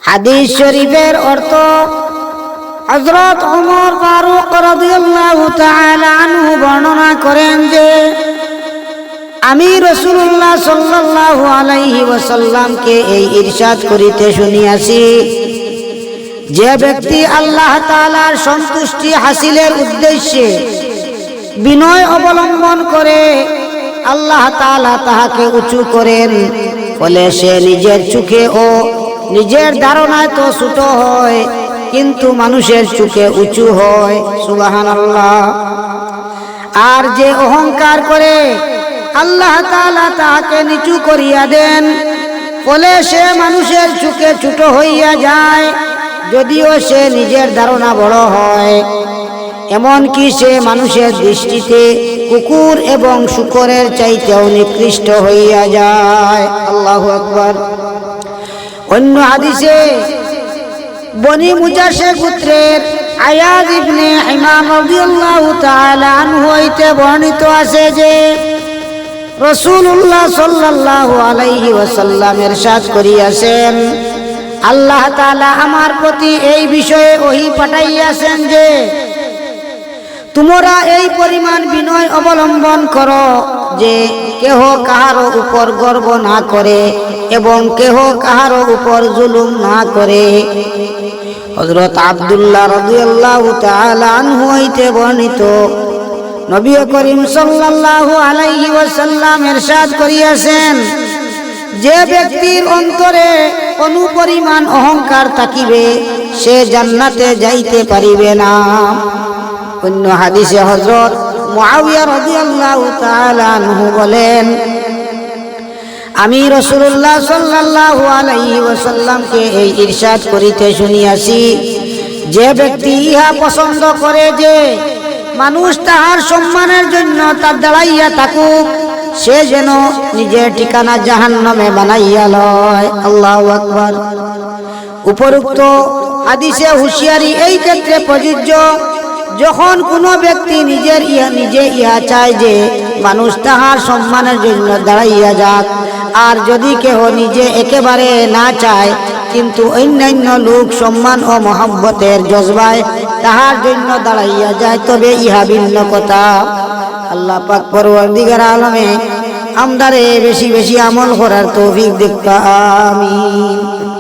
হাদিস শরীফের অর্থ হযরত ওমর ফারুক রাদিয়াল্লাহু তাআলা আনহু বর্ণনা করেন যে আমি রাসূলুল্লাহ সাল্লাল্লাহু আলাইহি ওয়াসাল্লামকে এই ইরশাদ করিতে শুনিয়াছি, যে ব্যক্তি আল্লাহ তাআলার সন্তুষ্টি হাসিলের উদ্দেশ্যে বিনয় অবলম্বন করে আল্লাহ তাআলা তাহাকে উঁচু করেন, ফলে সে নিজের চোখে ও নিজের ধারণায় তো ছোট হয়, কিন্তু মানুষের চোখে উঁচু হয়। সুবহানাল্লাহ। আর যে অহংকার করে আল্লাহ তাআলা তাহাকে নিচু করিয়া দেন, ফলে সে মানুষের চোখে ছোট হইয়া যায়, যদিও সে নিজের ধারণা বড় হয়। এমনকি সে মানুষের দৃষ্টিতে কুকুর এবং শূকরের চাইতেও নিকৃষ্ট হইয়া যায়। আল্লাহু আকবার। অন্য হাদিসে বনি মুজাশে গোত্রের আয়াদ ইবনে ইমাম রাদিয়াল্লাহু তাআলা আনহু হইতে বর্ণিত আছে যে রাসূলুল্লাহ সাল্লাল্লাহু আলাইহি ওয়াসাল্লাম ইরশাদ করিয়াছেন, আল্লাহ তাআলা আমার প্রতি এই বিষয়ে ওহী পাঠাইয়াছেন যে তোমরা এই পরিমাণ বিনয় অবলম্বন করো যে কেহ কাহারো উপর গর্ব না করে এবং কেহ কাহারো উপর জুলুম না করে। হযরত আব্দুল্লাহ রাদিয়াল্লাহু তাআলা আনহু হইতে বর্ণিত, নবী করিম সাল্লাল্লাহু আলাইহি ওয়াসাল্লাম ইরশাদ করিয়াছেন, যে ব্যক্তির অন্তরে কোনো পরিমাণ অহংকার থাকিবে সে জান্নাতে যাইতে পারিবে না। অন্য হাদিসে হযরত মুআবিয়া রাদিয়াল্লাহু তাআলা আনহু বলেন, আমি রাসূলুল্লাহ সাল্লাল্লাহু আলাইহি ওয়াসাল্লামকে এই ইরশাদ করিতে শুনিয়াছি, যে ব্যক্তি ইহা পছন্দ করে যে মানুষ তাহার সম্মানের জন্য তার দাঁড়াইয়া থাকুক, সে যেন নিজের ঠিকানা জাহান্নামে বানাইয়া লয়। আল্লাহু আকবার। উপরোক্ত হাদিসে হুঁশিয়ারি এই ক্ষেত্রে প্রযোজ্য, যখন কোনো ব্যক্তি নিজে ইহা চায় যে মানুষ তাহার সম্মানের জন্য দাঁড়াইয়া যাক, আর যদি কেহ নিজে একেবারে না চায় কিন্তু অন্যান্য লোক সম্মান ও মহব্বতের জজবায় তাহার জন্য দাঁড়াইয়া যায়, তবে ইহা ভিন্ন কথা। আল্লাহ পাক পরওয়ারদিগার আলমে আমদারে বেশি বেশি আমল করার তৌফিক দিক। আমিন।